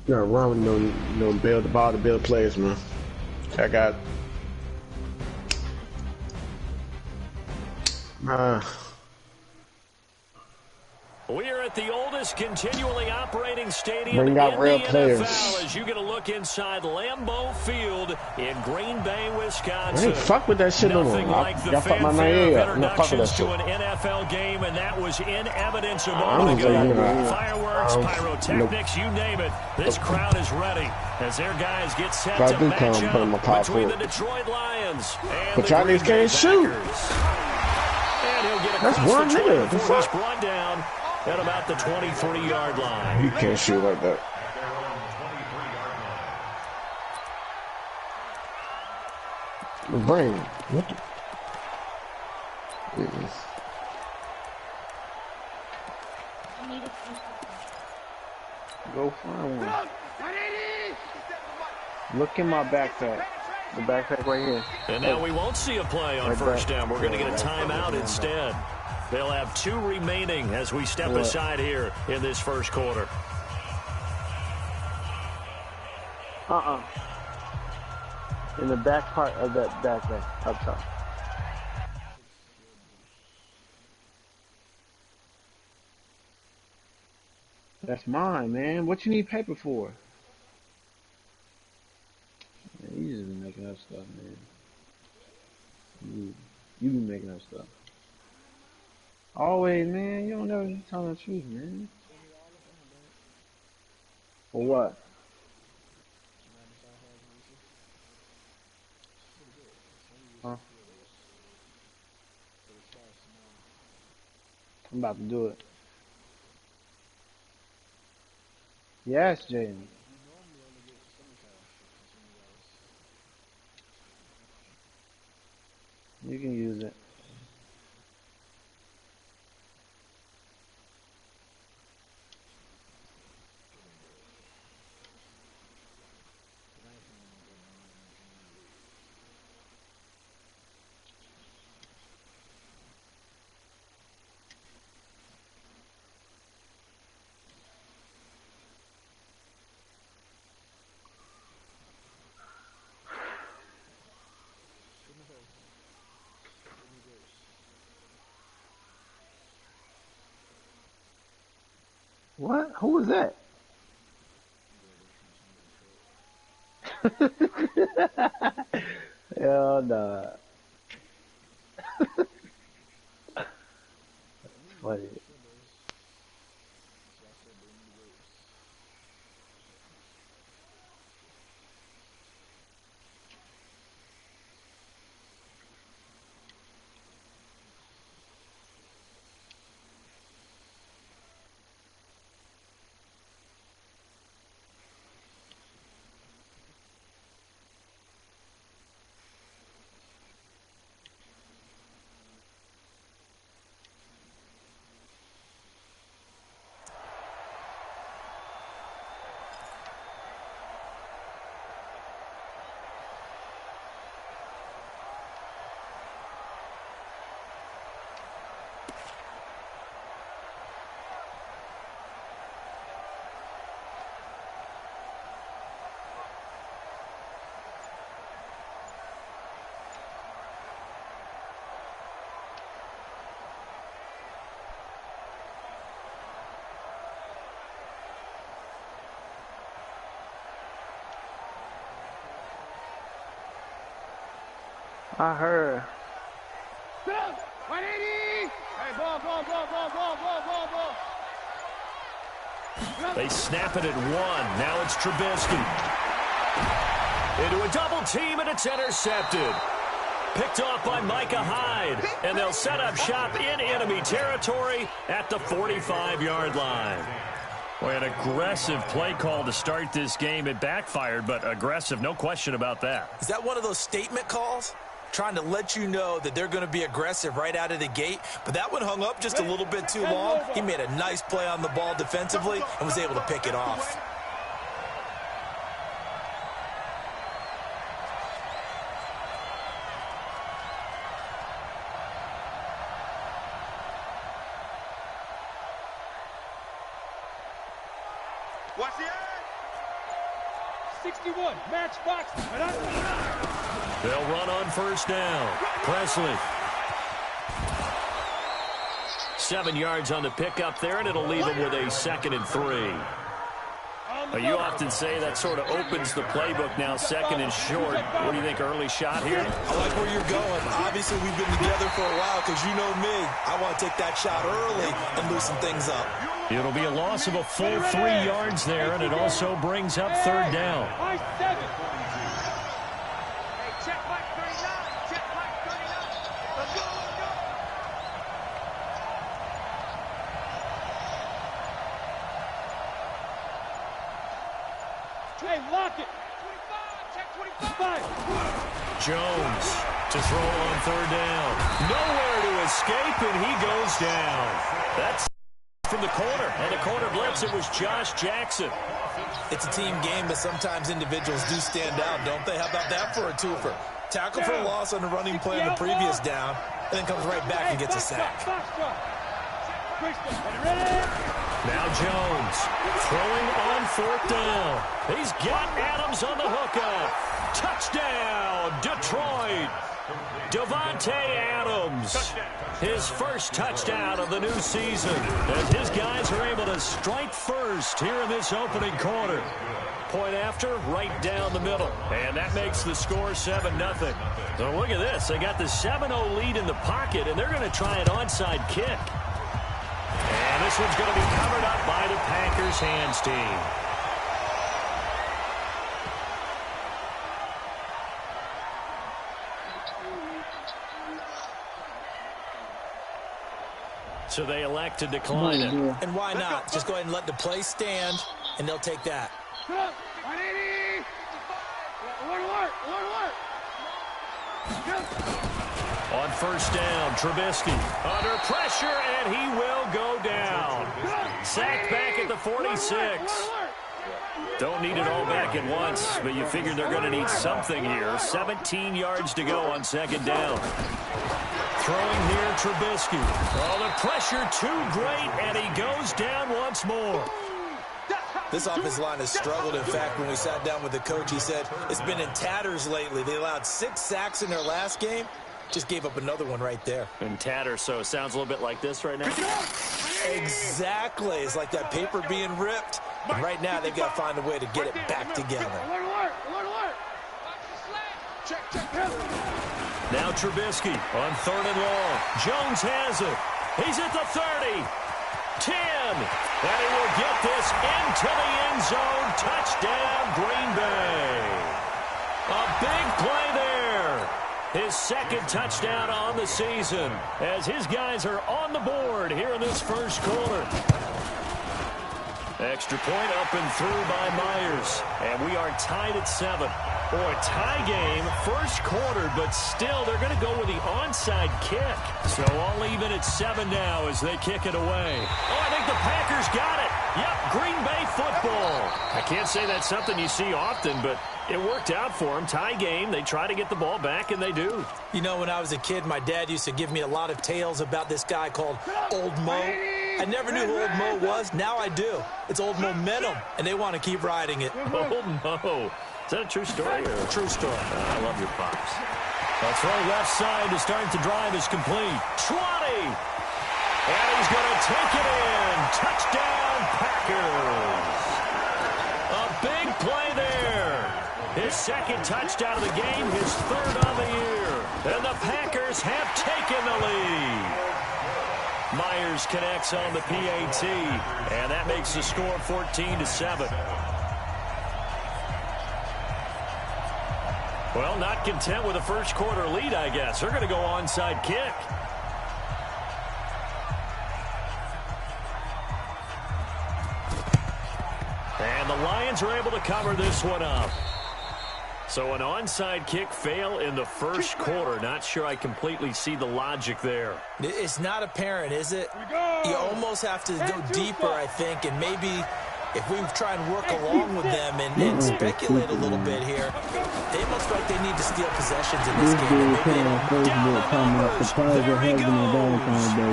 Nothing wrong with no build the ball to build plays, man. I got We are at the oldest continually operating stadium bring in out real the players. NFL as you get a look inside Lambeau Field in Green Bay, Wisconsin. I ain't fuck with that shit no more. Like the fuck my fanfare of I'm not fuck with that introductions shit. to an NFL game, and that was in evidence a I'm moment just ago. saying, Fireworks, pyrotechnics, you name it. This crowd is ready as their guys get set to match up between the Detroit Lions and the Green Bay Packers. And he'll get across one the 20 nigga. before he's brought down at about the 23-yard line. You can't shoot like that. The brain. What the? Go find one. Look in my backpack. The backpack right here. And now we won't see a play on first down. We're going to get a timeout instead. They'll have 2 remaining as we step aside here in this first quarter. In the back part of that backpack, up top. That's mine, man. What you need paper for? Man, you just be making up stuff, man. You be making up stuff. Always, man. You don't never tell the truth, man. For what? Huh? I'm about to do it. Yes, Jaden. You can use it. What? Who was that? Hell nah. That's funny. I heard. 180! Hey, ball. They snap it at 1. Now it's Trubisky. Into a double team, and it's intercepted. Picked off by Micah Hyde. And they'll set up shop in enemy territory at the 45-yard line. Boy, an aggressive play call to start this game. It backfired, but aggressive, no question about that. Is that one of those statement calls? Trying to let you know that they're going to be aggressive right out of the gate. But that one hung up just a little bit too long. He made a nice play on the ball defensively and was able to pick it off. Watch the edge! 61, match box. They'll run on first down. Presley. 7 yards on the pickup there, and it'll leave him with a 2nd and 3. You often say that sort of opens the playbook now, 2nd and short. What do you think, early shot here? I like where you're going. Obviously, we've been together for a while because you know me. I want to take that shot early and loosen things up. It'll be a loss of a full 3 yards there, and it also brings up 3rd down. Hey, lock it. 25, check 25. Jones to throw on 3rd down. Nowhere to escape, and he goes down. That's from the corner. And the corner blitz, it was Josh Jackson. It's a team game, but sometimes individuals do stand out, don't they? How about that for a twofer? Tackle for a loss on the running play on the previous down, and then comes right back and gets a sack. Now Jones throwing on 4th down. He's got Adams on the hookup. Touchdown, Detroit. Davante Adams. His first touchdown of the new season as his guys are able to strike first here in this opening quarter. Point after, right down the middle. And that makes the score 7-0. So look at this. They got the 7-0 lead in the pocket, and they're going to try an onside kick. And this one's going to be covered up by the Packers hands team. So they elect to decline it. And why not? Just go ahead and let the play stand, and they'll take that. On first down, Trubisky under pressure, and he will go down. Sacked back at the 46. Don't need it all back at once, but you figure they're going to need something here. 17 yards to go on 2nd down. Throwing here, Trubisky. Oh, the pressure too great, and he goes down once more. This offensive line has struggled. In fact, when we sat down with the coach, he said it's been in tatters lately. They allowed 6 sacks in their last game. Just gave up another one right there. In tatters, so it sounds a little bit like this right now. Exactly. It's like that paper being ripped. And right now, they've got to find a way to get it back together. Now Trubisky on 3rd and long. Jones has it. He's at the 30. 10. And he will get this into the end zone. Touchdown, Green Bay. A big play there. His 2nd touchdown on the season as his guys are on the board here in this first quarter. Extra point up and through by Myers. And we are tied at 7. Boy, tie game, first quarter, but still they're going to go with the onside kick. So all even at 7 now as they kick it away. Oh, I think the Packers got it. Yep, Green Bay football. I can't say that's something you see often, but it worked out for them. Tie game, they try to get the ball back, and they do. You know, when I was a kid, my dad used to give me a lot of tales about this guy called Old Mo. I never knew who Old Mo was. Now I do. It's Old Momentum, and they want to keep riding it. Old Mo. Is that a true story? Or? True story. I love your pops. A throw left side to start the drive is complete. 20. And he's going to take it in. Touchdown, Packers. A big play there. His 2nd touchdown of the game, his 3rd on the year. And the Packers have taken the lead. Myers connects on the PAT. And that makes the score 14-7. Well, not content with a first quarter lead, I guess. They're going to go onside kick. And the Lions are able to cover this one up. So an onside kick fail in the first quarter. Not sure I completely see the logic there. It's not apparent, is it? You almost have to go deeper, I think, and maybe if we try and work along with them and speculate a little bit here, they looks like they need to steal possessions in this game.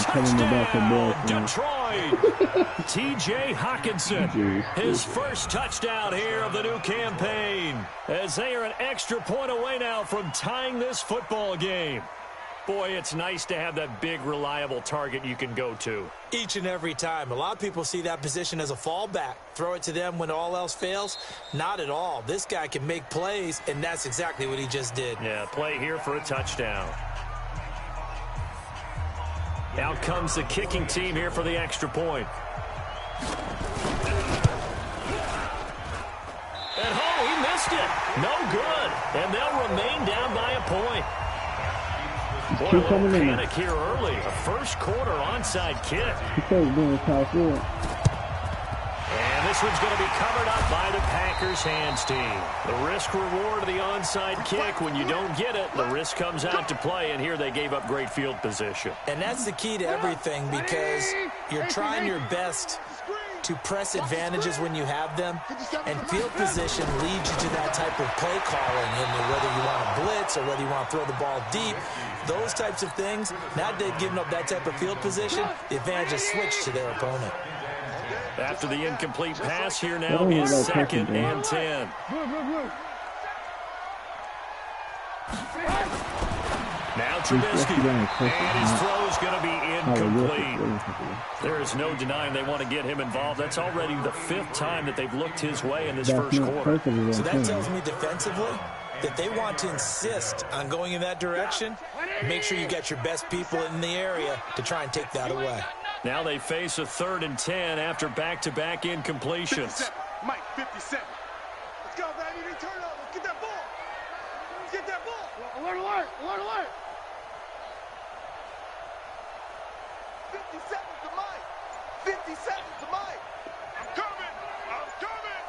Touchdown, Detroit. T.J. Hawkinson, his first touchdown here of the new campaign. as they are an extra point away now from tying this football game. Boy, it's nice to have that big, reliable target you can go to. Each and every time. A lot of people see that position as a fallback. Throw it to them when all else fails. Not at all. This guy can make plays, and that's exactly what he just did. Yeah, play here for a touchdown. Out comes the kicking team here for the extra point. And oh, he missed it. No good. And they'll remain down by a point. Boy, a little panic here early. A first quarter onside kick. And this one's going to be covered up by the Packers hands team. The risk reward of the onside kick. When you don't get it, the risk comes out to play. And here they gave up great field position. And that's the key to everything, because you're trying your best to press advantages when you have them, and field position leads you to that type of play calling, and whether you want to blitz or whether you want to throw the ball deep, those types of things. Now they've given up that type of field position, the advantage is switched to their opponent. After the incomplete pass, here now is 2nd and 10. Now Trubisky, and his throw is going to be incomplete. There is no denying they want to get him involved. That's already the 5th time that they've looked his way in this first quarter. So that tells me defensively that they want to insist on going in that direction. Make sure you get your best people in the area to try and take that away. Now they face a 3rd and 10 after back-to-back incompletions. 57. Mike, 57. Let's go, man. You need to turn over. Get that ball. Get that ball. Alert, alert, alert, alert. 57 to Mike. 57 to Mike. I'm coming. I'm coming.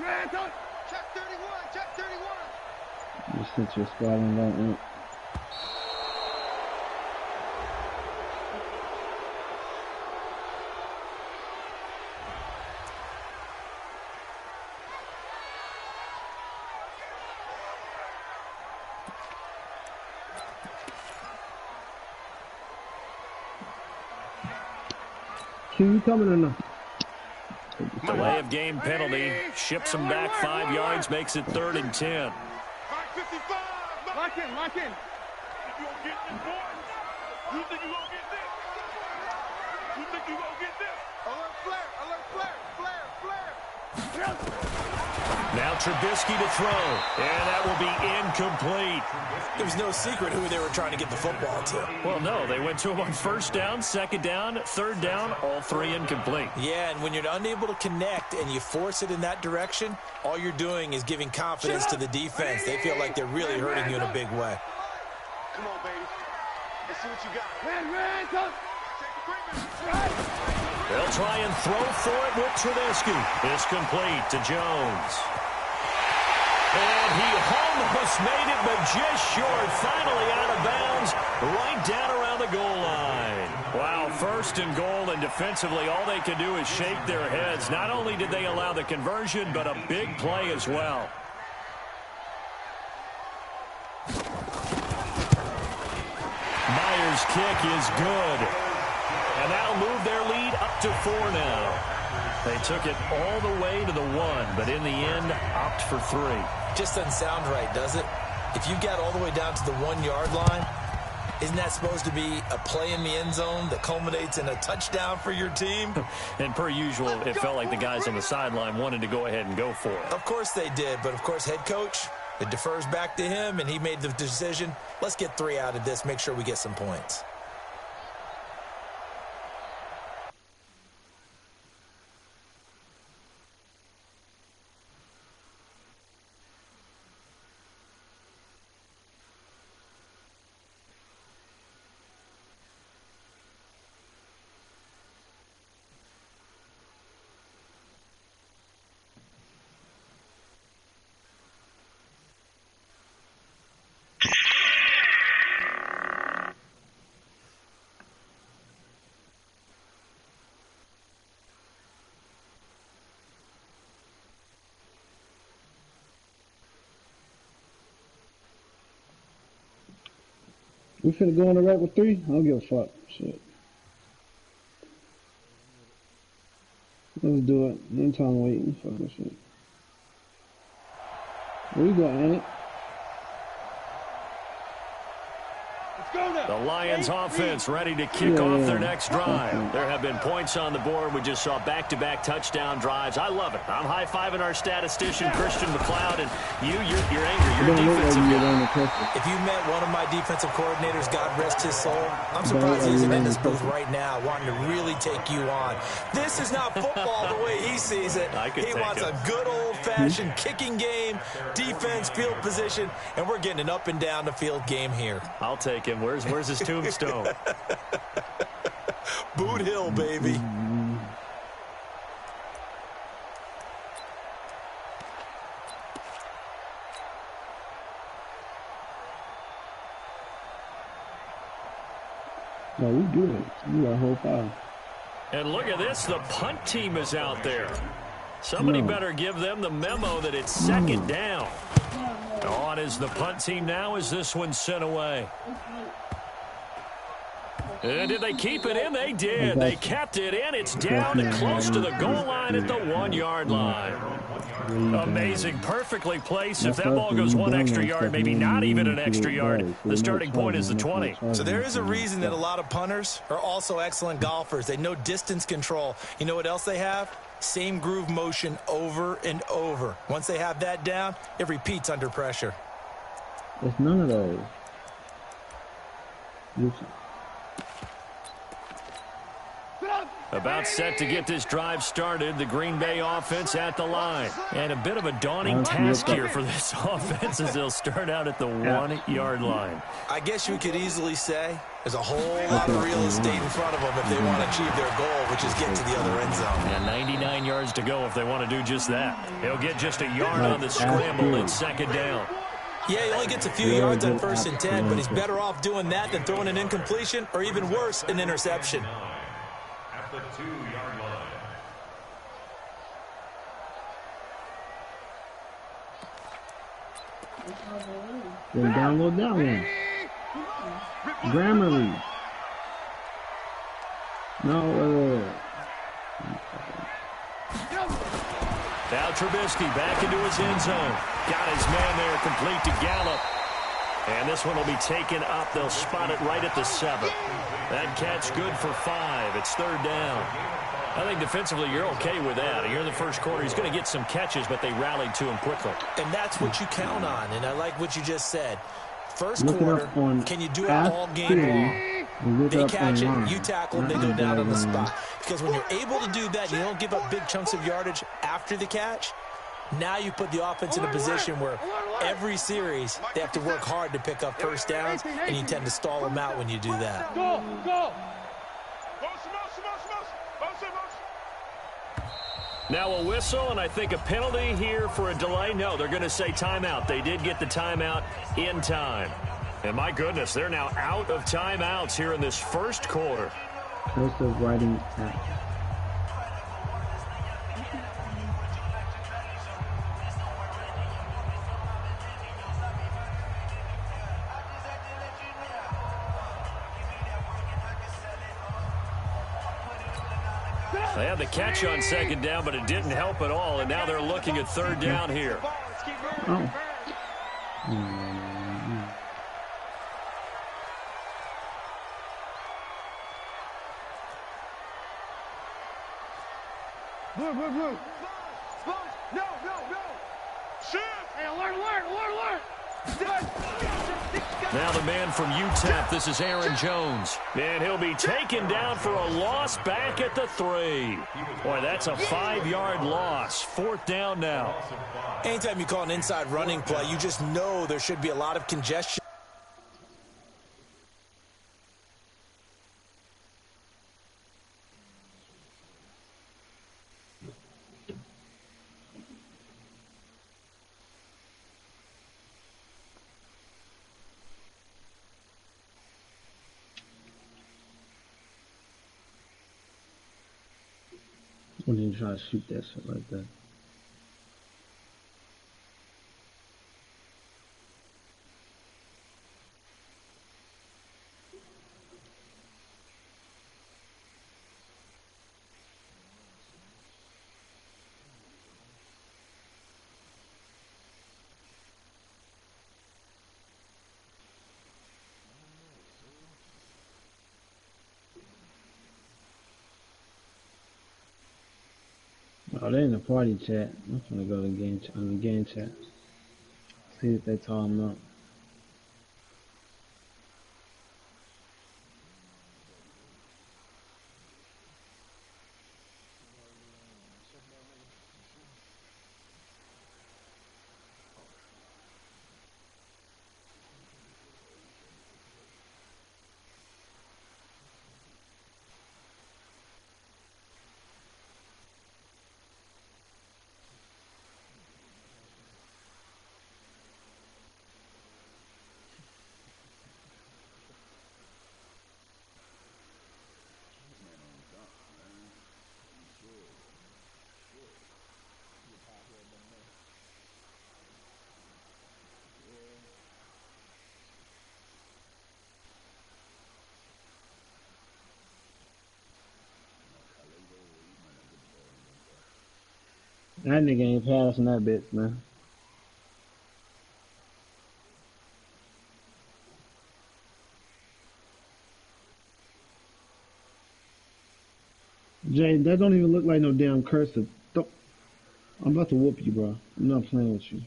Ran, don't. Check 31. Check 31. Just hit your squatting right. You coming or not? Delay of game penalty. Ships him back 5 yards, makes it 3rd and 10. Mike, 55. Lock in, lock in. You gonna get this, boy? You think you gonna get this? You think you gonna get this? Alert flare, alert flare, flare, flare. Now Trubisky to throw, and that will be incomplete. It was no secret who they were trying to get the football to. Well, no, they went to him on 1st down, 2nd down, 3rd down, all 3 incomplete. Yeah, and when you're unable to connect and you force it in that direction, all you're doing is giving confidence to the defense. They feel like they're really hurting you in a big way. Come on, baby. Let's see what you got. They'll try and throw for it with Trubisky. It's complete to Jones. And he almost made it, but just short. Finally out of bounds, right down around the goal line. Wow, 1st and goal, and defensively, all they can do is shake their heads. Not only did they allow the conversion, but a big play as well. Myers' kick is good. And that'll move their lead up to 4 now. They took it all the way to the 1, but in the end, opt for 3. Just doesn't sound right, does it? If you got all the way down to the 1-yard line, isn't that supposed to be a play in the end zone that culminates in a touchdown for your team? And per usual, it felt like the guys on the sideline wanted to go ahead and go for it. Of course they did, but of course head coach, it defers back to him, and he made the decision. Let's get 3 out of this, make sure we get some points. We finna go on the right with 3? I don't give a fuck. Shit. Let's do it. No time waiting. Fuck this shit. There you go, Annie. The Lions offense ready to kick off their next drive. There have been points on the board. We just saw back-to-back touchdown drives. I love it. I'm high-fiving our statistician, Christian McLeod, and you're angry. You're a defensive guy. If you met one of my defensive coordinators, God rest his soul, I'm surprised he isn't in this booth right now wanting to really take you on. This is not football the way he sees it. He wants a good old-fashioned kicking game, defense, field position, and we're getting an up-and-down-the-field game here. I'll take him. Where's his tombstone? Boot Hill, baby. No, we good. We got a whole 5. And look at this. The punt team is out there. Somebody better give them the memo that it's second down. On is the punt team now as this one's sent away. And did they keep it in? They did. They kept it in. It's down and close to the goal line at the 1-yard line. Amazing. Perfectly placed. If that ball goes 1 extra yard, maybe not even an extra yard, the starting point is the 20. So there is a reason that a lot of punters are also excellent golfers. They know distance control. You know what else they have? Same groove motion over and over. Once they have that down, it repeats under pressure. There's none of those. About set to get this drive started, the Green Bay offense at the line. And a bit of a daunting task here for this offense as they'll start out at the 1-yard line. I guess you could easily say there's a whole lot of real estate in front of them if they want to achieve their goal, which is get to the other end zone. And 99 yards to go if they want to do just that. He'll get just a yard on the scramble and second down. Yeah, he only gets a few yards on 1st and 10, but he's better off doing that than throwing an incompletion or even worse, an interception. At the 2-yard line. Then download that one. Grammarly. No, Now Trubisky back into his end zone. Got his man there, complete to Gallup. And this one will be taken up. They'll spot it right at the 7. That catch good for 5. It's 3rd down. I think defensively you're okay with that. You're in the first quarter. He's going to get some catches, but they rallied to him quickly. And that's what you count on. And I like what you just said. First quarter, can you do it all game long? They catch it, you tackle, they go down on the spot. Because when you're able to do that, you don't give up big chunks of yardage after the catch. Now you put the offense in a position where every series they have to work hard to pick up first downs, and you tend to stall them out when you do that. Now a whistle, and I think a penalty here for a delay. No, they're going to say timeout. They did get the timeout in time. And my goodness, they're now out of timeouts here in this first quarter. Cursive writing app. They had the catch on second down, but it didn't help at all. And now they're looking at 3rd down here. Oh. Blue. No. Shoot. Hey, alert. Now the man from UTEP, this is Aaron Jones. And he'll be taken down for a loss back at the 3. Boy, that's a 5-yard loss. 4th down now. Anytime you call an inside running play, you just know there should be a lot of congestion. Wouldn't even try to shoot that shit like that. Oh, they in the party chat. I'm gonna go to the game chat. On the game chat. See what they talking about. That nigga ain't passing that bitch, man. Jay, that don't even look like no damn cursive. I'm about to whoop you, bro. I'm not playing with you.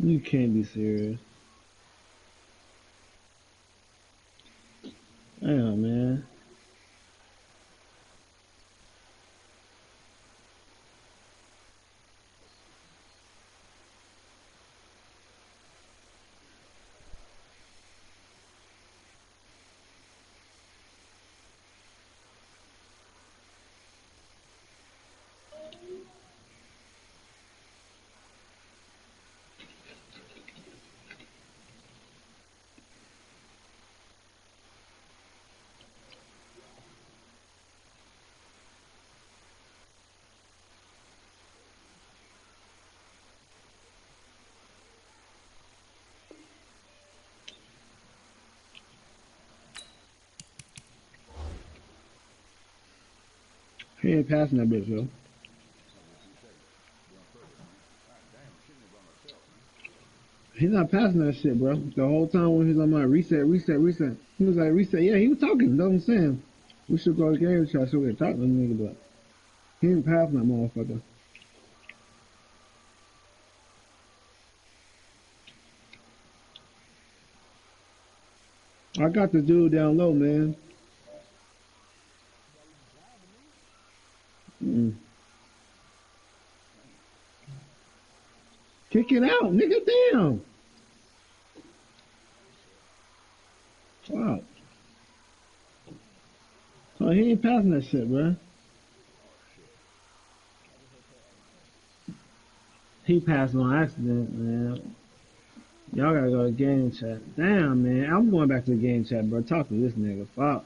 You can't be serious. Damn, man. He ain't passing that bitch, yo. He's not passing that shit, bro. The whole time when he's on my reset. He was like, reset. Yeah, he was talking. That's what I'm saying. We should go to the game chat so we can talk to the nigga, but he ain't passing that motherfucker. I got the dude down low, man. Mm. Kick it out, nigga. Damn. Wow. So he ain't passing that shit, bro. He passed on accident, man. Y'all gotta go to game chat. Damn, man. I'm going back to the game chat, bro. Talk to this nigga. Fuck.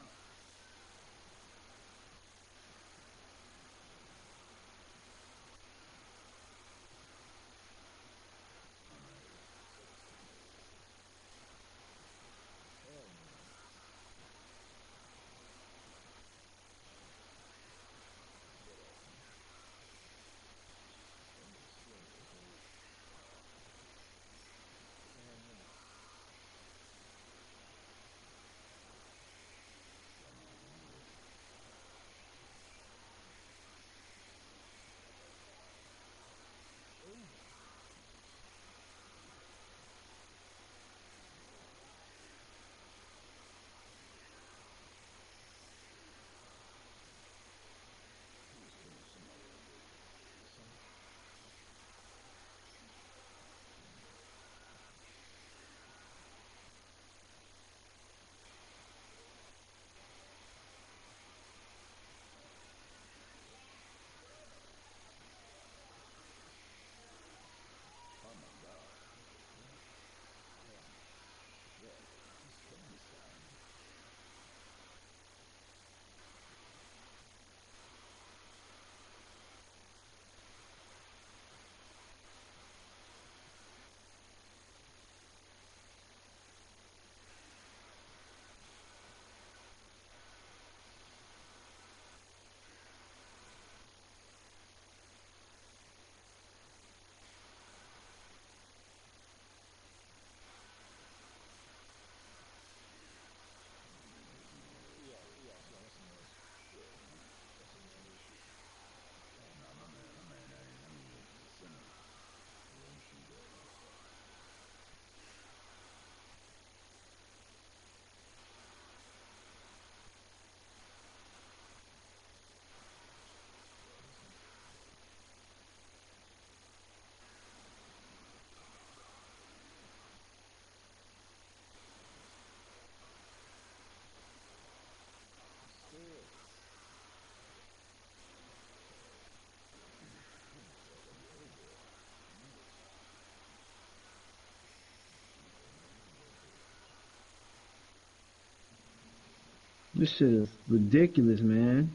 This shit is ridiculous, man.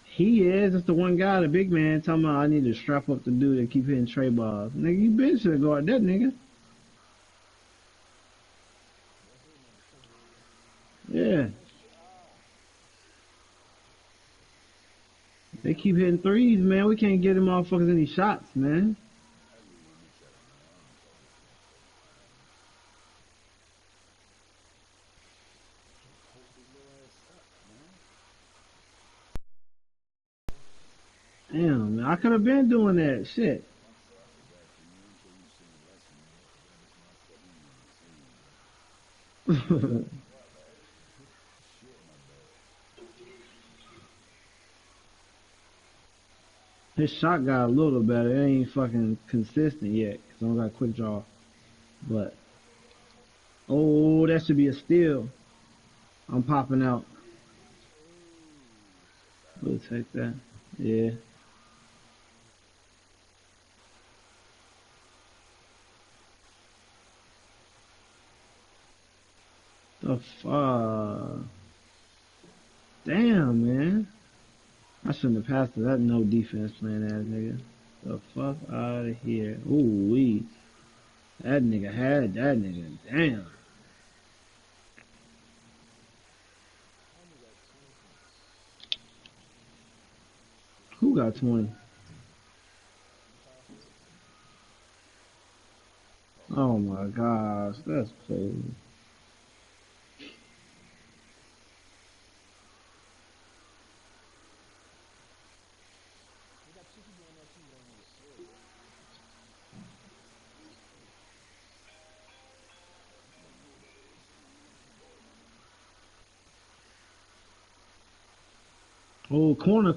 He is. It's the one guy, the big man, talking about I need to strap up the dude that keep hitting tray balls. Nigga, you been should guard that nigga. Yeah. They keep hitting threes, man. We can't get them motherfuckers any shots, man. Damn, man. I could have been doing that. Shit. His shot got a little better. It ain't fucking consistent yet, because I don't got a quick draw. But, oh, that should be a steal. I'm popping out. We'll take that. Yeah. The fuck? Damn, man. I shouldn't have passed to that no defense playing ass nigga. The fuck out of here. Ooh wee. That nigga had that nigga. Damn. Who got 20? Oh my gosh, that's crazy. Oh, corner.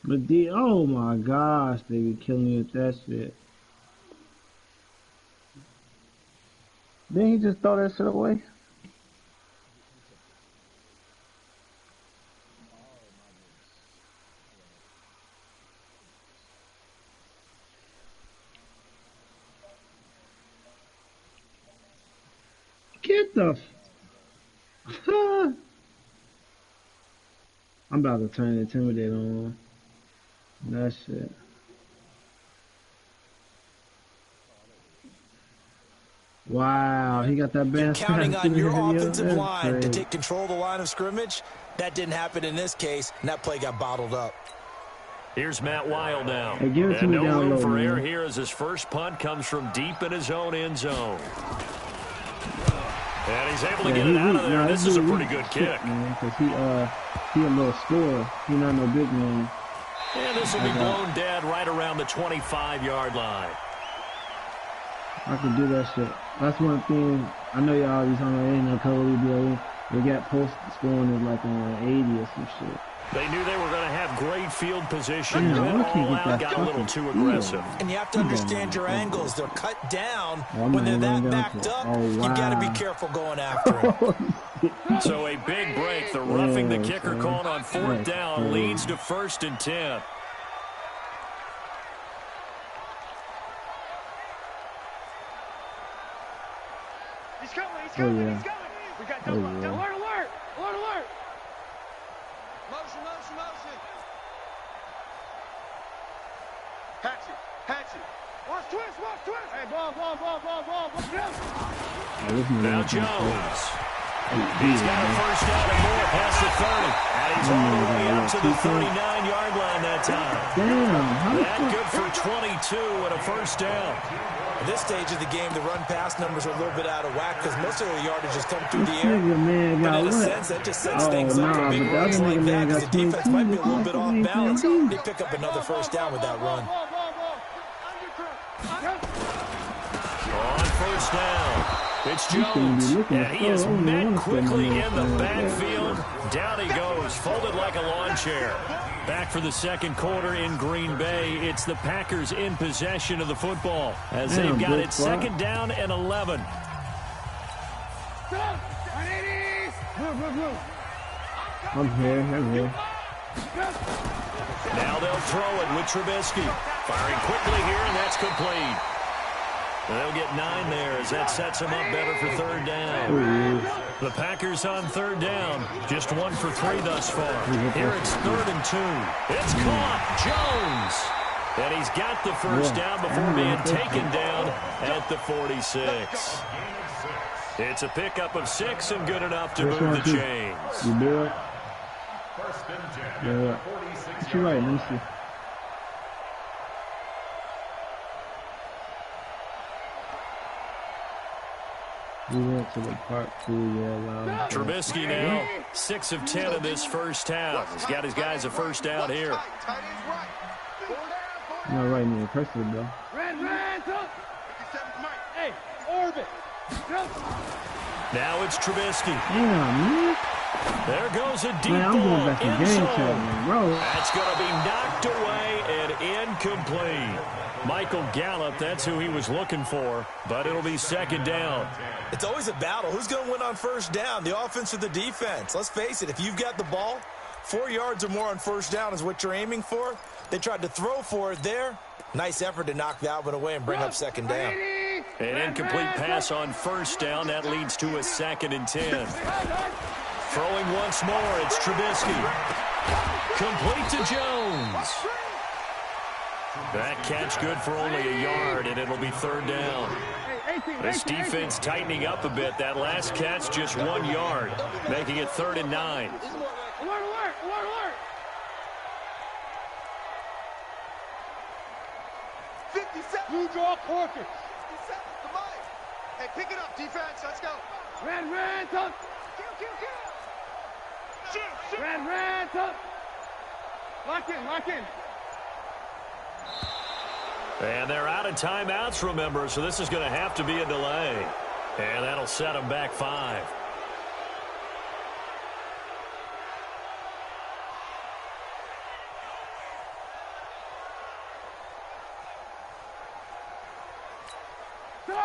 But oh my gosh, they be killing me with that shit. Didn't he just throw that shit away? Get the I'm about to turn Intimidate on. That shit. Wow, he got that bad. You're counting on your offensive line to take control of the line of scrimmage. That didn't happen in this case, and that play got bottled up. Here's Matt Wild now. Hey, give it to and me no down room low, for man. error here as his first punt comes from deep in his own end zone. And he's able to get it out of there. This is a pretty good kick. Man, because he a little scorer. He not no big man. And this will be blown dead right around the 25-yard line. I can do that shit. That's one thing. I know y'all always talking about ain't no Cody Bill. They got post scoring is like on 80 or some shit. They knew they were going to have great field position. Damn, Went I can't all get out, that got a little too fucking aggressive. And you have to understand your angles. They're cut down. I'm When not they're even that going backed to. up, Oh, you got to wow. be careful going after him. So a big break. The roughing the Yeah, kicker son. called on fourth That's down crazy. leads to 1st and 10. He's coming, Oh, he's coming, yeah. he's coming. We got Oh, double, yeah. alert, alert, alert, alert. Motion, motion, motion. Hatchet. Watch twist. Hey, ball. Oh, this nigga Now ain't gonna Jones. play. He's got a first down and more past the 30. And he's all the way up to the 39-yard line that time. Damn, how the That fuck? good for 22 and a first down. At this stage of the game, the run-pass numbers are a little bit out of whack because most of the yardage has come through the This air. nigga, man, But got in a what? sense, that just sets Oh, things up for nah, big but the runs other like nigga, that man, because got the defense 22. might be a This little bit off motherfucker ain't balance. playing They pick up another first down with that run. On first down, it's He's gonna be Jones, looking and he is slow. I don't met wanna quickly spend in the money on backfield. Down he goes, folded like a lawn chair. Back for the second quarter in Green Bay. It's the Packers in possession of the football as Damn, they've got good it spot. second down and 11. I'm here. Now they'll throw it with Trubisky. Firing quickly here, and that's complete. They'll get 9 there as that sets them up better for third down. The Packers on third down. Just 1 for 3 thus far. Here it's 3rd and 2. It's caught. Jones. And he's got the first down before being taken down at the 46. It's a pickup of 6 and good enough to move the chains. You do it. Yeah. You're right, let me see. We went to the part 2, yeah. Trubisky now, 6 of 10 in this first half. He's got his guys a first down here. No, right in the press it, though. Hey, orbit. Now it's Trubisky. Damn, man. There goes a deep Man, I'm going ball back to game inside. chat, man, bro. That's going to be knocked away and incomplete. Michael Gallup, that's who he was looking for, but it'll be 2nd down. It's always a battle. Who's going to win on first down, the offense or the defense? Let's face it, if you've got the ball, 4 yards or more on first down is what you're aiming for. They tried to throw for it there. Nice effort to knock that one away and bring up 2nd down. An incomplete pass on first down. That leads to a 2nd and 10. Throwing once more, it's Trubisky. Complete to Jones. That catch good for only a yard, and it'll be 3rd down. This defense tightening up a bit. That last catch, just 1 yard, making it 3rd and 9. Alert, alert, alert, alert. 57. Blue draw quarters. 57, the mic. Hey, pick it up, defense. Let's go. Ran, top. Kill. Shoot. Ran, top. Lock in. And they're out of timeouts, remember, so this is going to have to be a delay. And that'll set them back 5.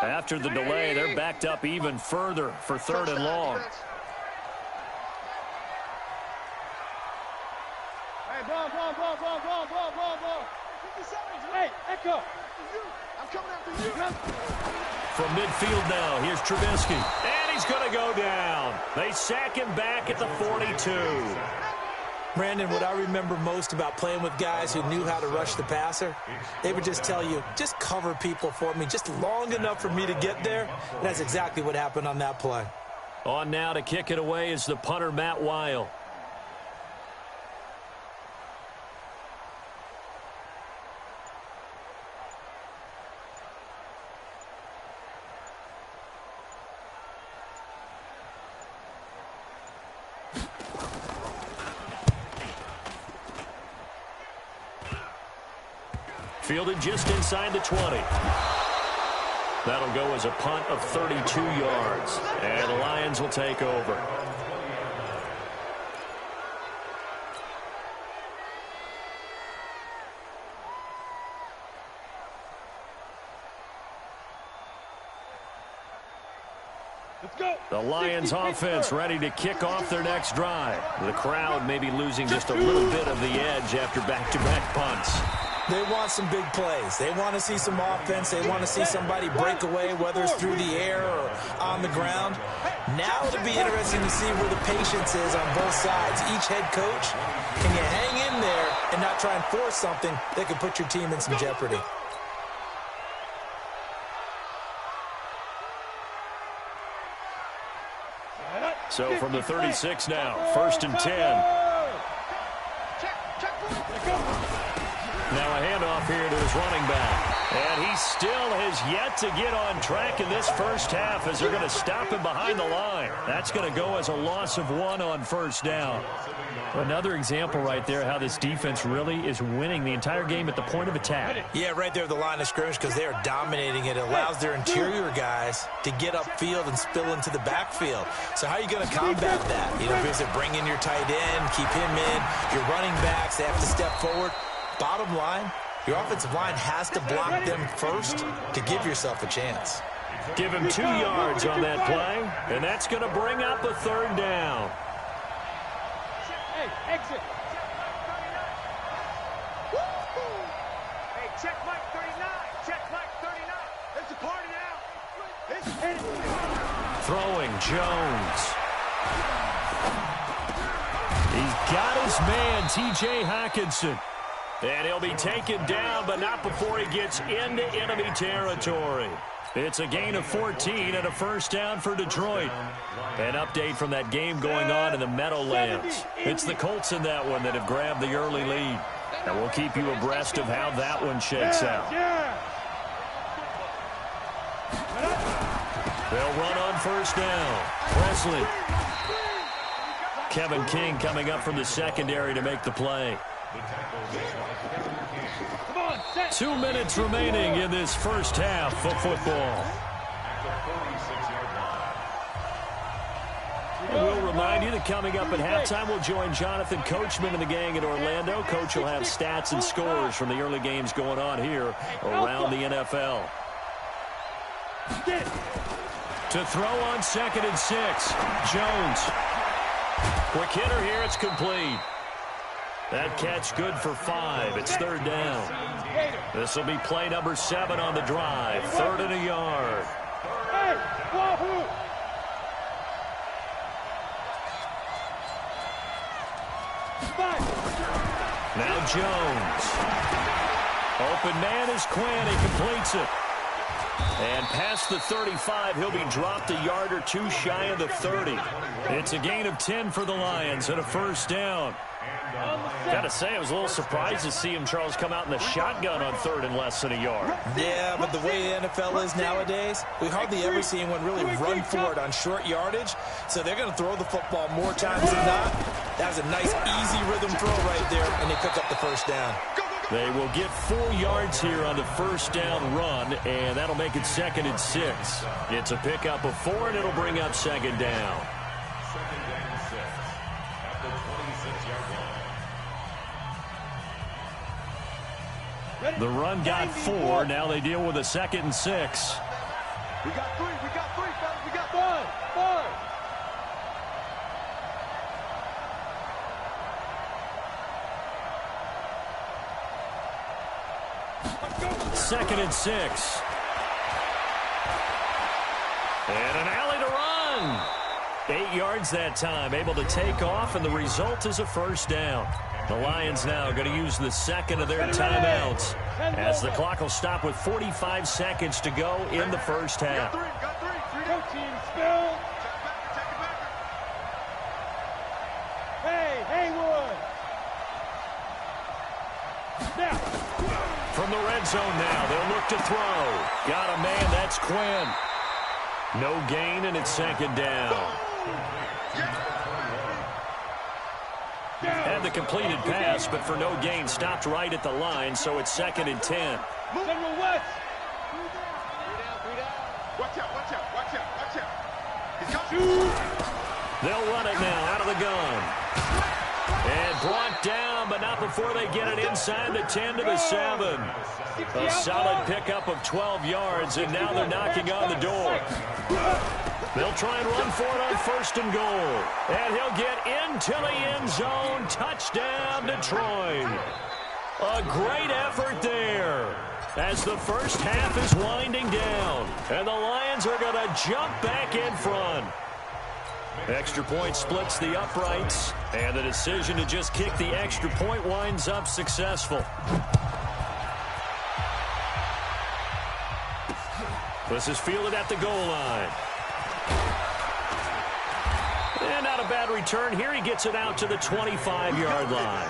After the delay, they're backed up even further for 3rd and long. Hey, ball. Hey, Echo. I'm coming after you. From midfield now, here's Trubisky. And he's going to go down. They sack him back at the 42. Brandon, what I remember most about playing with guys who knew how to rush the passer, they would just tell you, just cover people for me, just long enough for me to get there. And that's exactly what happened on that play. On now to kick it away is the punter, Matt Weil. Fielded just inside the 20. That'll go as a punt of 32 yards. And the Lions will take over. Let's go. The Lions offense ready to kick off their next drive. The crowd may be losing just a little bit of the edge after back-to-back punts. They want some big plays. They want to see some offense. They want to see somebody break away, whether it's through the air or on the ground. Now it'll be interesting to see where the patience is on both sides. Each head coach, can you hang in there and not try and force something that could put your team in some jeopardy? So from the 36 now, 1st and 10. Now a handoff here to his running back. And he still has yet to get on track in this first half as they're going to stop him behind the line. That's going to go as a loss of 1 on first down. Another example right there how this defense really is winning the entire game at the point of attack. Yeah, right there at the line of scrimmage because they are dominating it. It allows their interior guys to get upfield and spill into the backfield. So how are you going to combat that? You know, because they bring in your tight end, keep him in. Your running backs, they have to step forward. Bottom line, your offensive line has to block them first to give yourself a chance. Give him 2 yards on that play, and that's going to bring up a 3rd down. Hey, exit. Throwing, Jones. He's got his man, T.J. Hockenson. And he'll be taken down, but not before he gets into enemy territory. It's a gain of 14 and a first down for Detroit. An update from that game going on in the Meadowlands. It's the Colts in that one that have grabbed the early lead. And we'll keep you abreast of how that one shakes out. They'll run on first down. Presley. Kevin King coming up from the secondary to make the play. 2 minutes remaining in this first half of football. We'll remind you that coming up at halftime, we'll join Jonathan Coachman and the gang in Orlando. Coach will have stats and scores from the early games going on here around the NFL. To throw on 2nd and 6, Jones. Quick hitter here, it's complete. That catch good for 5. It's 3rd down. This will be play number 7 on the drive. 3rd and a yard. Now Jones. Open man is Quinn. He completes it. And past the 35, he'll be dropped a yard or 2 shy of the 30. It's a gain of 10 for the Lions and a first down. Gotta say, I was a little surprised to see him, Charles, come out in the shotgun on 3rd and less than a yard. Yeah, but the way the NFL is nowadays, we hardly ever see anyone really run for it on short yardage. So they're going to throw the football more times than not. That was a nice, easy rhythm throw right there, and they pick up the first down. They will get 4 yards here on the first down run, and that'll make it 2nd and 6. It's a pickup of 4, and it'll bring up 2nd down. The run got 4. Now they deal with a 2nd and 6. We got 3. We got 3, fellas. We got 1. 2nd and 6. And an alley to run. 8 yards that time, able to take off, and the result is a first down. The Lions now going to use the 2nd of their timeouts as the clock will stop with 45 seconds to go in the first half. Got 3. Go team, spill. Hey, Haywood. Now. From the red zone now, they'll look to throw. Got a man, that's Quinn. No gain, and it's 2nd down. Had the completed pass, but for no gain, stopped right at the line, so it's 2nd and 10. General West. Watch out. He's got you. They'll run it now out of the gun. And brought down, but not before they get it inside the 10 to the 7. A solid pickup of 12 yards, and now they're knocking on the door. They'll try and run for it on 1st and goal. And he'll get into the end zone. Touchdown, Detroit. A great effort there as the first half is winding down. And the Lions are going to jump back in front. Extra point splits the uprights, and the decision to just kick the extra point winds up successful. This is fielded at the goal line. And not a bad return here. He gets it out to the 25-yard line.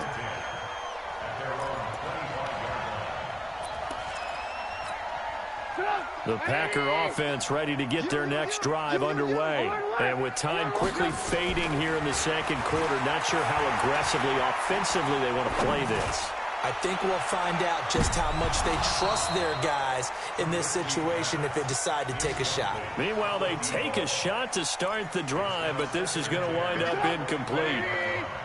The Packer offense ready to get their next drive underway. And with time quickly fading here in the 2nd quarter, not sure how aggressively, offensively they want to play this. I think we'll find out just how much they trust their guys in this situation if they decide to take a shot. Meanwhile, they take a shot to start the drive, but this is going to wind up incomplete.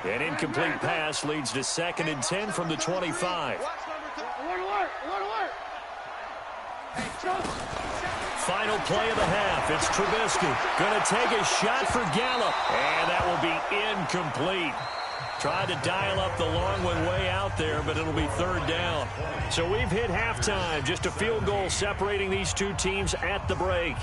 An incomplete pass leads to 2nd and 10 from the 25. Final play of the half. It's Trubisky. Going to take a shot for Gallup. And that will be incomplete. Tried to dial up the long one way out there, but it'll be 3rd down. So we've hit halftime. Just a field goal separating these two teams at the break.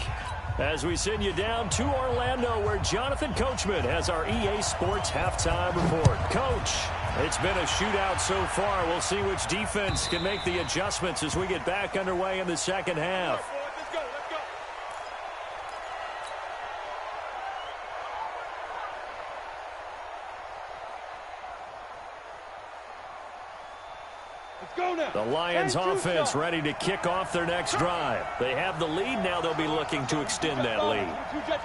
as we send you down to Orlando, where Jonathan Coachman has our EA Sports halftime report. Coach, it's been a shootout so far. We'll see which defense can make the adjustments as we get back underway in the second half. Let's go. Let's go now. The Lions offense ready to kick off their next drive. They have the lead. Now they'll be looking to extend that lead.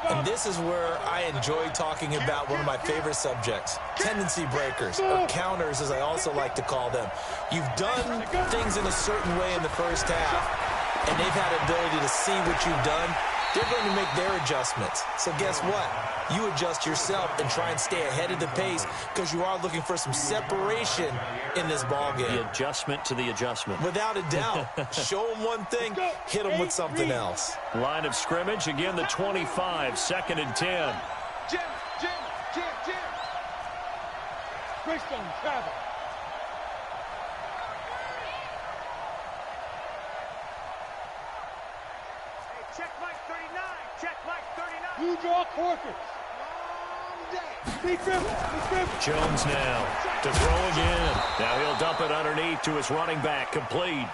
And this is where I enjoy talking about one of my favorite subjects, tendency breakers, or counters as I also like to call them. You've done things in a certain way in the first half, and they've had ability to see what you've done. They're going to make their adjustments. So guess what? You adjust yourself and try and stay ahead of the pace because you are looking for some separation in this ball game. The adjustment to the adjustment. Without a doubt. Show them one thing, hit them with something else. Line of scrimmage, again the 25, 2nd and 10. Jim. Greystone, travel. Check Mike 39. Check Mike 39. You draw quarters. Be careful. Jones now to throw again. Now he'll dump it underneath to his running back. Complete.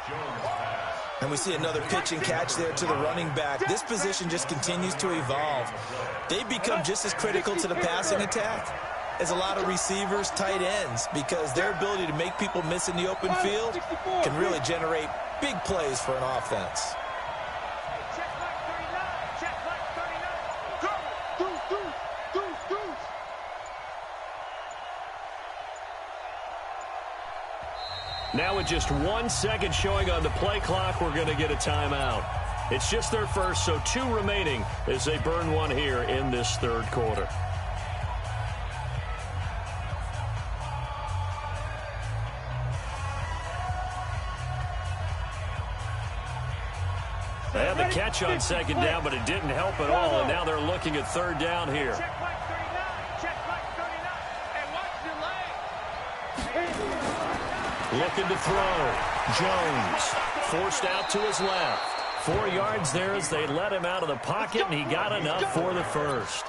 And we see another pitch and catch there to the running back. This position just continues to evolve. They become just as critical to the passing attack as a lot of receivers, tight ends, because their ability to make people miss in the open field can really generate big plays for an offense. Now with just 1 second showing on the play clock, we're going to get a timeout. It's just their first, so 2 remaining as they burn one here in this third quarter. They had the catch on 2nd down, but it didn't help at all, and now they're looking at 3rd down here. Looking to throw. Jones forced out to his left. 4 yards there as they let him out of the pocket, and he got enough for the first.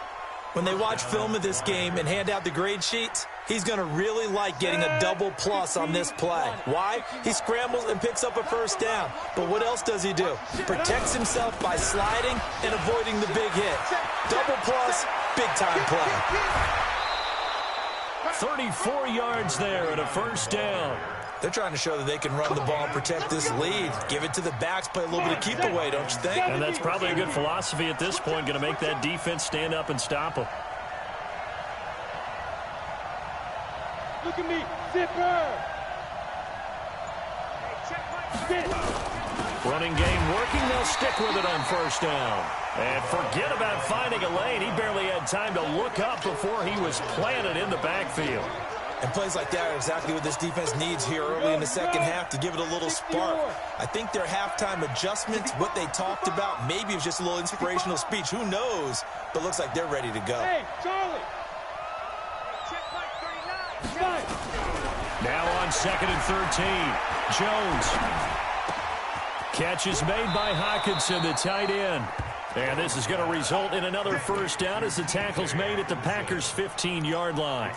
When they watch film of this game and hand out the grade sheets, he's going to really like getting a double plus on this play. Why? He scrambles and picks up a first down. But what else does he do? Protects himself by sliding and avoiding the big hit. Double plus, big-time play. 34 yards there and a first down. They're trying to show that they can run the ball and protect this lead. Give it to the backs, play a little bit of keep away, don't you think? And that's probably a good philosophy at this point, going to make that defense stand up and stop them. Look at me, zipper. Running game working, they'll stick with it on first down. And forget about finding a lane. He barely had time to look up before he was planted in the backfield. And plays like that are exactly what this defense needs here early in the second half to give it a little spark. I think their halftime adjustments, what they talked about, maybe it was just a little inspirational speech. Who knows? But looks like they're ready to go. Hey, Charlie. Now on 2nd and 13. Jones. Catch is made by Hockenson, the tight end. And this is going to result in another first down as the tackle's made at the Packers' 15-yard line.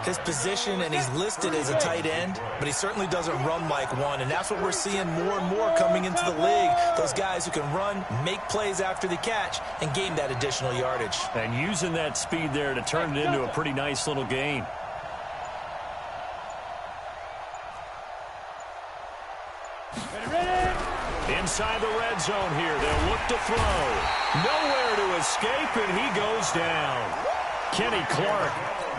His position, and he's listed as a tight end, but he certainly doesn't run like one, and that's what we're seeing more and more coming into the league. Those guys who can run, make plays after the catch, and gain that additional yardage. And using that speed there to turn it into a pretty nice little gain. Inside the red zone here, they'll look to throw. Nowhere to escape, and he goes down. Kenny Clark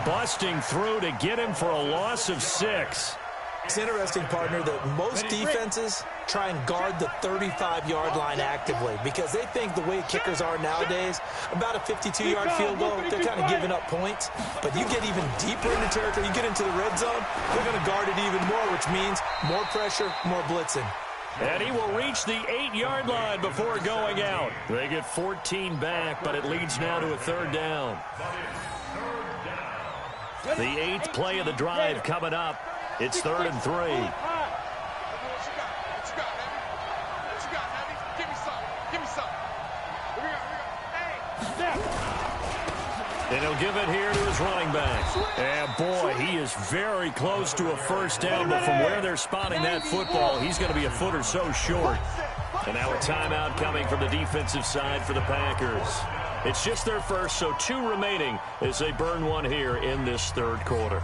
busting through to get him for a loss of 6. It's interesting, partner, that most defenses try and guard the 35-yard line actively because they think the way kickers are nowadays, about a 52-yard field goal, they're kind of giving up points. But you get even deeper into territory, you get into the red zone, they're going to guard it even more, which means more pressure, more blitzing. And he will reach the 8-yard line before going out. They get 14 back, but it leads now to a 3rd down. The 8th play of the drive coming up. It's 3rd and 3. What you got, Give me something. And he'll give it here to his running back. And boy, he is very close to a first down, but from where they're spotting that football, he's going to be a foot or so short. And now a timeout coming from the defensive side for the Packers. It's just their first, so 2 remaining as they burn one here in this third quarter.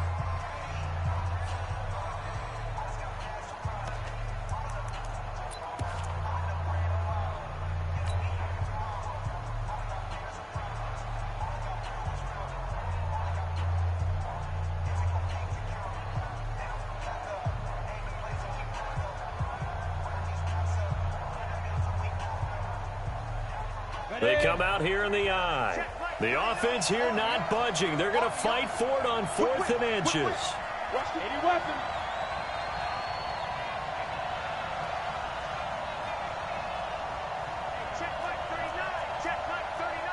They come out here in the eye. The offense here not budging. They're going to fight for it on 4th and inches. Watch any weapon. Check Mike 39. Check Mike 39.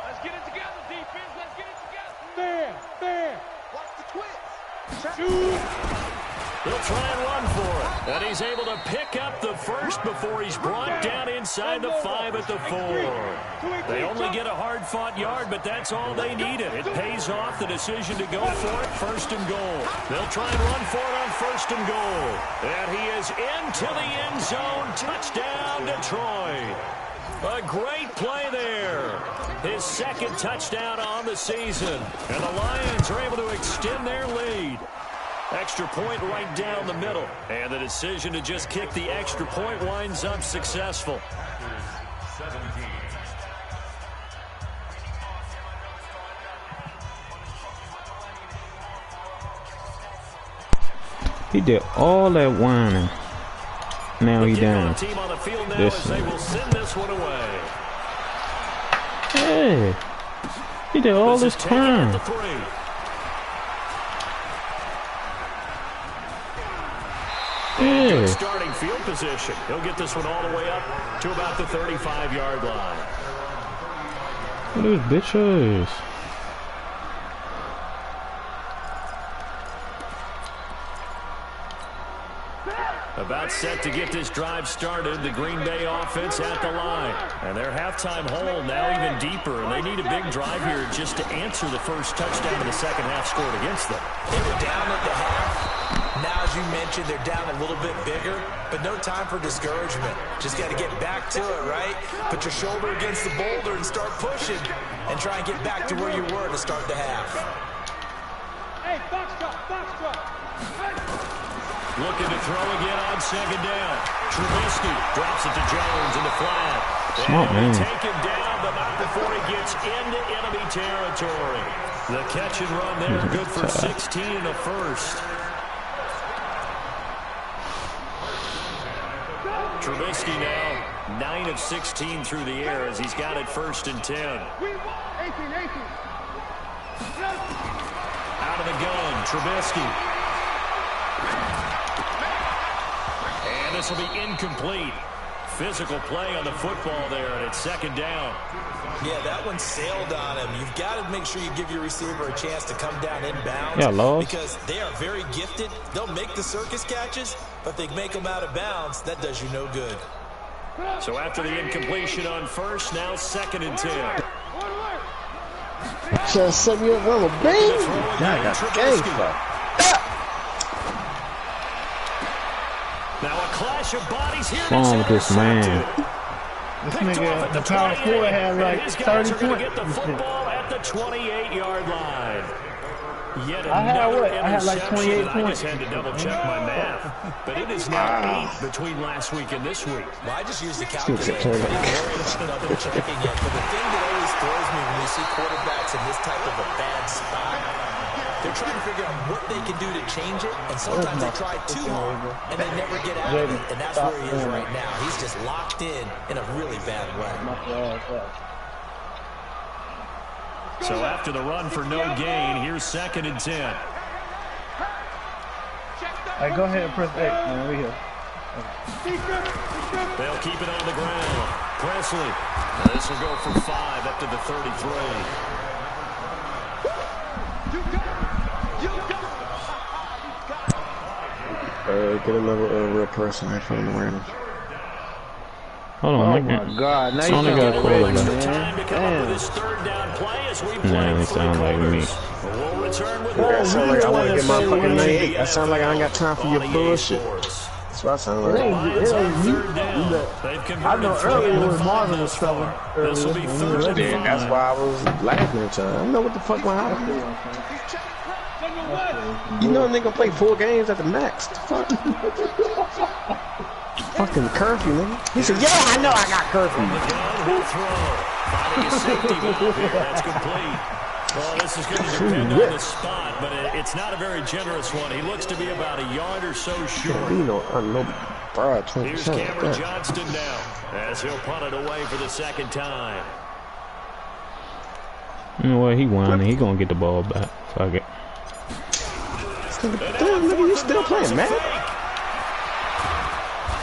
Let's get it together, defense. Let's get it together. Fair. Watch the twist. Shoot. He'll try and run for it. And he's able to pick up the first before he's brought down inside the 5 at the 4. They only get a hard-fought yard, but that's all they needed. It pays off the decision to go for it, 1st and goal. They'll try and run for it on 1st and goal. And he is into the end zone. Touchdown, Detroit. A great play there. His 2nd touchdown on the season. And the Lions are able to extend their lead. Extra point right down the middle. And the decision to just kick the extra point winds up successful. 17. He did all that whining. Now he down. Team on the field now This as they will send this one away. Hey, he did all this crime. Good starting field position. He'll get this one all the way up to about the 35-yard line. What is bitches? About set to get this drive started. The Green Bay offense at the line. And their halftime hole now even deeper. And they need a big drive here just to answer the first touchdown in the second half scored against them. They were down at the half. Now, as you mentioned, they're down a little bit bigger, but no time for discouragement. Just got to get back to it, right? Put your shoulder against the boulder and start pushing and try and get back to where you were to start the half. Hey, box drop. Looking to throw again on 2nd down. Trubisky drops it to Jones in the flat. Smart man. Take him down, but not before he gets into enemy territory. The catch and run there, good for 16 and a first. Trubisky now 9 of 16 through the air as he's got it 1st and 10. 18. Out of the gun, Trubisky. And this will be incomplete. Physical play on the football there, and it's 2nd down. Yeah, that one sailed on him. You've got to make sure you give your receiver a chance to come down inbounds. Yeah, Lowe's. Because they are very gifted. They'll make the circus catches, but they make them out of bounds. That does you no good. So after the incompletion on 1st, now 2nd and 10. Just set me up, little baby. I got the game stuff. Now a clash of bodies here. What's wrong with this man? This nigga, the power forward had like 30 points. Get the football at the 28-yard line. Yet I had another what? I had like 28 interception. I just points. had to double check my math. But it is now 8 between last week and this week. Well, I just used the calculator. I didn't worry about double checking it. But the thing that always throws me when you see quarterbacks in this type of a bad spot, they're trying to figure out what they can do to change it, and sometimes they try too hard, and they never get out of it, and that's where he is right now. He's just locked in a really bad way. So after the run for no gain, here's 2nd and 10. Hey, go ahead and press X, man. We here. They'll keep it on the ground. Presley. Now this will go for 5 up to the 33. Get another real person in front of the Rams. Hold on, Oh Mike. my God! Now you Only sound got like quarterback. Reggie, Time to man. come up with Damn. his third down play as we play Nah, it three sound like me. quarters. We'll return with Yeah, more that sound you like the I one want to that get my said fucking it 98. That NFL sound like I ain't got time for your on EA bullshit. Sports. That's what I sound It like. ain't, Lions it on ain't third you. down. They've I converted know 3 earlier of the when 5 Marvin thus was telling far. This earlier will be when he third was and ready. Yeah, that's 5. why I was laughing at y'all. I know what the fuck gonna I happen. feel what I'm saying. You know they gonna play 4 games at the max. The fuck? Fucking curfew, nigga. He said, yeah, I know I got curfew. The gun will throw. Finding a safety valve here. That's complete. Well, this is going to depend on the spot, but it's not a very generous one. He looks to be about a yard or so short. You know, bro, 20%. Here's Cameron Johnston now as he'll punt it away for the second time. You know what? He whining. He gonna get the ball back. Fuck it. Damn, nigga, you still playing, man?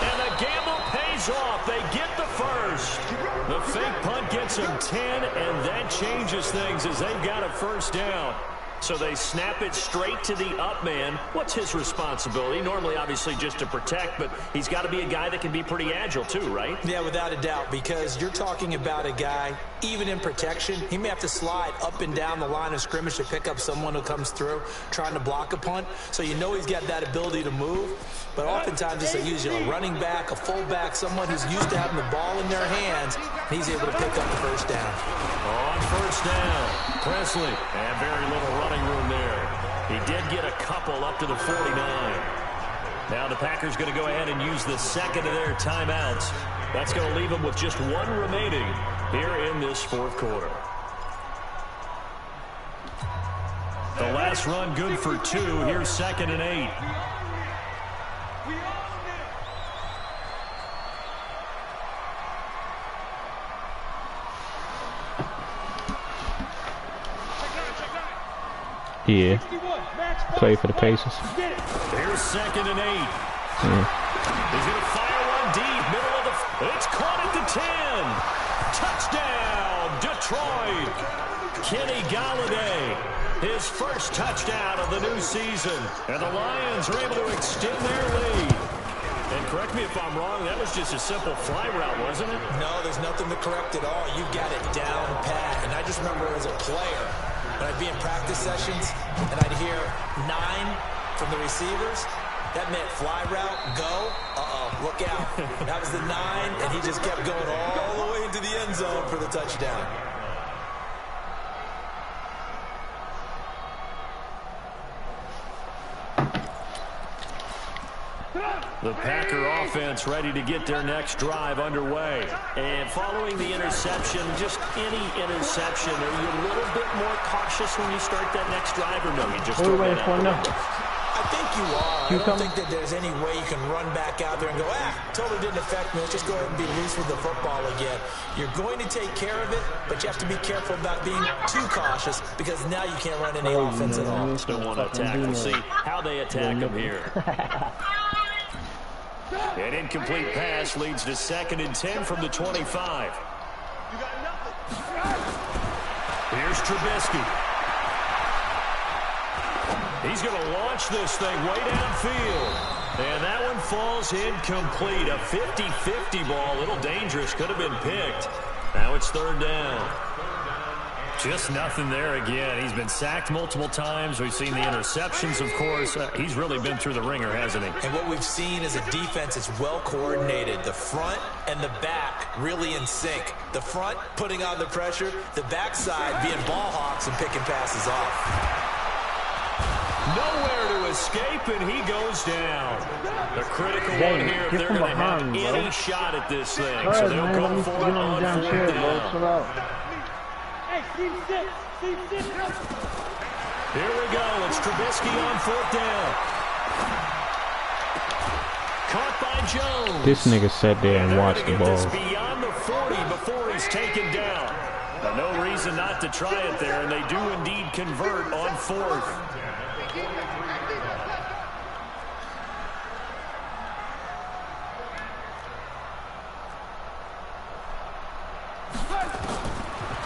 And the gamble pays off. They get the first. The fake punt gets them 10, and that changes things as they've got a first down. So they snap it straight to the up man. What's his responsibility? Normally, obviously, just to protect, but he's got to be a guy that can be pretty agile too, right? Yeah, without a doubt, because you're talking about a guy, even in protection, he may have to slide up and down the line of scrimmage to pick up someone who comes through trying to block a punt. So you know he's got that ability to move, but oftentimes it's usually a running back, a fullback, someone who's used to having the ball in their hands, and he's able to pick up the first down. On first down, Presley, and very little running room there. He did get a couple up to the 49. Now the Packers going to go ahead and use the second of their timeouts. That's going to leave them with just one remaining here in this fourth quarter. The last run good for 2. Here's 2nd and 8. Yeah. Play for the Pacers. Here's 2nd and 8. He's going to fire one deep, middle of the... It's caught at the 10. Touchdown, Detroit. Kenny Galladay, his first touchdown of the new season. And the Lions are able to extend their lead. And correct me if I'm wrong, that was just a simple fly route, wasn't it? No, there's nothing to correct at all. You've got it down pat. And I just remember as a player, when I'd be in practice sessions and I'd hear 9 from the receivers, that meant fly route, go, look out. That was the 9, and he just kept going all the way into the end zone for the touchdown. The Packer offense ready to get their next drive underway. And following the interception, just any interception, are you a little bit more cautious when you start that next drive, or no? You just throw that out the window? I think you are. I don't think that there's any way you can run back out there and go, totally didn't affect me. Let's just go ahead and be loose with the football again. You're going to take care of it, but you have to be careful about being too cautious because now you can't run any offense at all. Still want to attack. We'll see how they attack them here. An incomplete pass leads to 2nd and 10 from the 25. Here's Trubisky. He's going to launch this thing way downfield. And that one falls incomplete. A 50-50 ball. A little dangerous. Could have been picked. Now it's 3rd down. Just nothing there again. He's been sacked multiple times. We've seen the interceptions, of course. He's really been through the ringer, hasn't he? And what we've seen is a defense that's well coordinated. The front and the back really in sync. The front putting on the pressure. The backside being ball hawks and picking passes off. Nowhere to escape, and he goes down. The critical one here if they're going to have any shot at this thing. So they'll go for it on 4th down. Here we go. It's Trubisky on 4th down. Caught by Jones. This nigga sat there and watched the ball. Beyond the 40 before he's taken down. Now, no reason not to try it there, and they do indeed convert on 4th.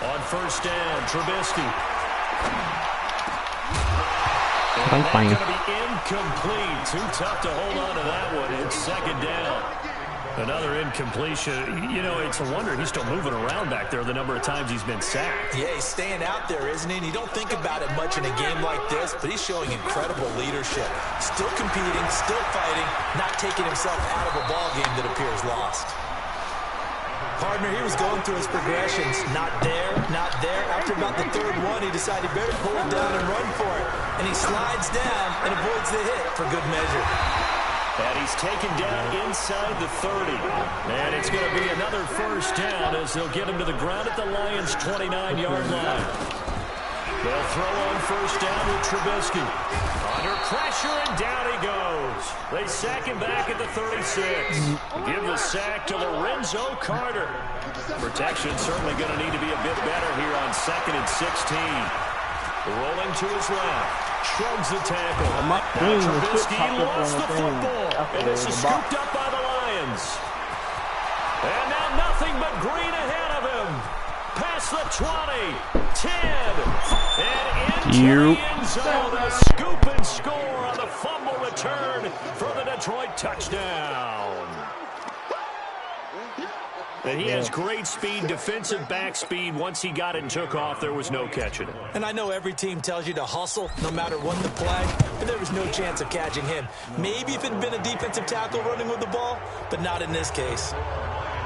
On 1st down, Trubisky. And that's going to be incomplete. Too tough to hold on to that one. It's 2nd down. Another incompletion. You know, it's a wonder he's still moving around back there the number of times he's been sacked. Yeah, he's staying out there, isn't he? And you don't think about it much in a game like this, but he's showing incredible leadership. Still competing, still fighting, not taking himself out of a ball game that appears lost. Partner, he was going through his progressions. Not there, not there. After about the third one, he decided better pull it down and run for it. And he slides down and avoids the hit for good measure. And he's taken down inside the 30. And it's going to be another first down as they'll get him to the ground at the Lions' 29-yard line. They'll throw on first down with Trubisky. Under pressure, and down he goes. They sack him back at the 36. Give the sack to Lorenzo Carter. Protection certainly going to need to be a bit better here on 2nd and 16. Rolling to his left. Shrugs the tackle. Now Trubisky lost the football. And this is scooped up by the Lions. And now nothing but green ahead of him. Past the 20, 10, and into the end zone. A scoop and score on the fumble return for the Detroit touchdown. And he has great speed, defensive back speed. Once he got it and took off, there was no catching it. And I know every team tells you to hustle no matter what the play, but there was no chance of catching him. Maybe if it had been a defensive tackle running with the ball, but not in this case.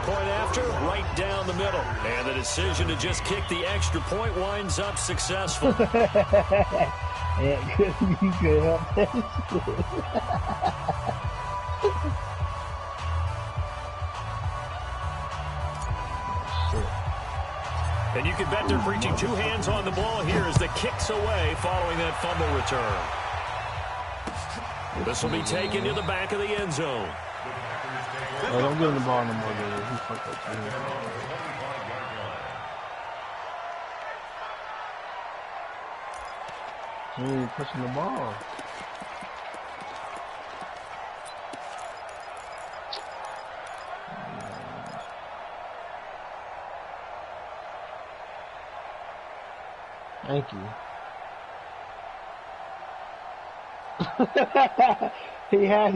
Point after, right down the middle. And the decision to just kick the extra point winds up successful. Yeah, you could help that. And you can bet they're preaching two hands on the ball here as the kick's away following that fumble return. This will be taken to the back of the end zone. Oh, don't give him the ball no more, dude. He fucked up. He ain't pushing the ball. Thank you. he had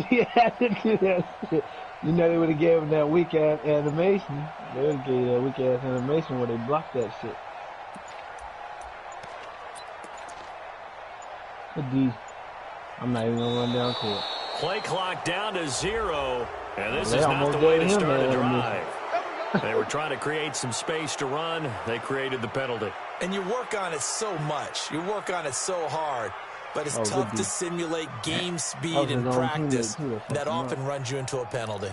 to do that shit. You know they would have gave him that weak ass animation. They would have gave that weak ass animation where they blocked that shit. Good D. I'm not even gonna run down court. Play clock down to 0, and this is not the way to start a drive. They were trying to create some space to run. They created the penalty. And you work on it so much. You work on it so hard. But it's tough to simulate game speed in practice. That often runs you into a penalty.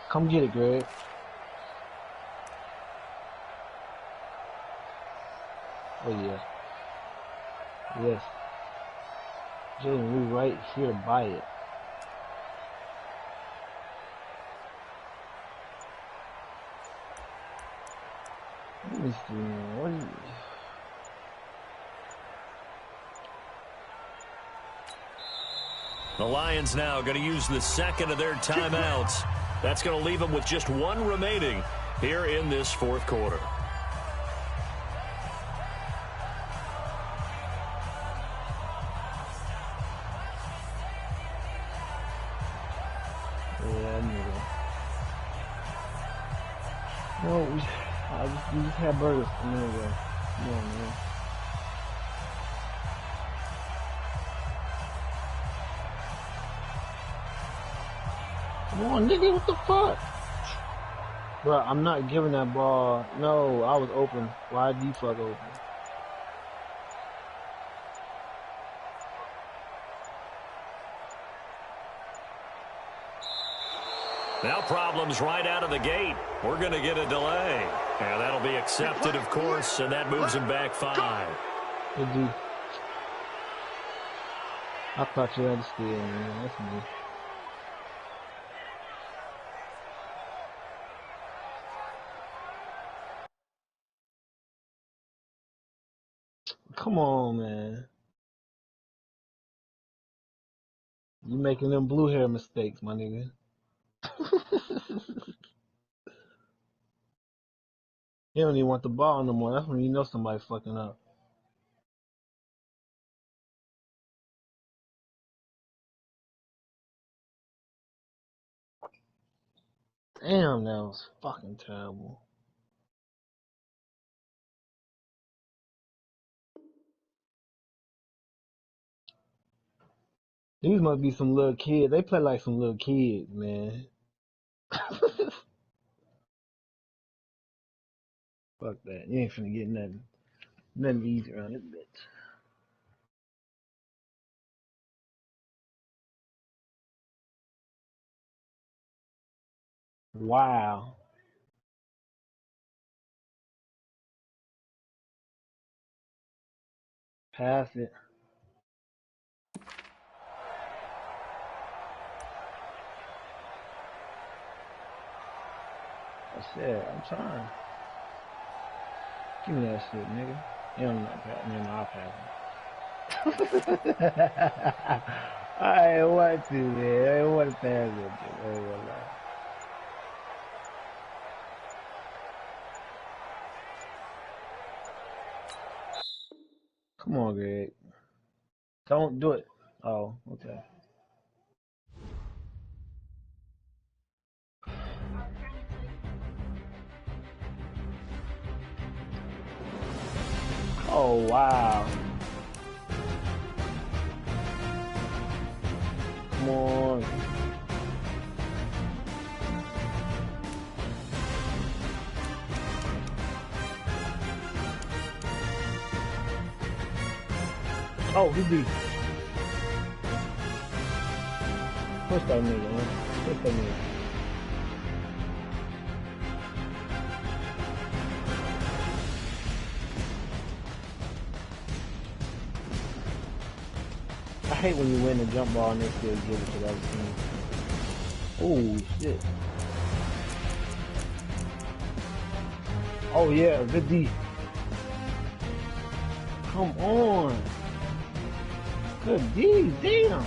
Come get it, Greg. Oh, yeah. Yes. Jalen, we right here to buy it. Let me see, man. What is it? The Lions now going to use the second of their timeouts. That's going to leave them with just one remaining here in this fourth quarter. Yeah, I knew that. No, we just had burgers a minute ago. Come on, man. Come on, nigga, what the fuck? Bro, I'm not giving that ball. No, I was open. Why did you fuck open? Now problems right out of the gate. We're going to get a delay. And that'll be accepted, of course, and that moves him back 5. Good D. I thought you had to steal, man. That's me. Come on, man. You making them blue hair mistakes, my nigga. You don't even want the ball no more. That's when you know somebody fucking up. Damn, that was fucking terrible. These must be some little kids. They play like some little kids, man. Fuck that. You ain't finna get nothing. Nothing easy around this bitch. Wow. Pass it. That's it. I'm trying. Give me that shit, nigga. You don't know pass me. I'll pass it. I ain't want to, man. I ain't want to pass it. I ain't want to lie. Come on, Greg. Don't do it. Oh, okay. Oh, wow. Come on. Oh, he beat. Push that nigga, man. Push that nigga. I hate when you win the jump ball and they still give it to the other team. Oh, shit. Oh, yeah, good D. Come on. Good D, damn.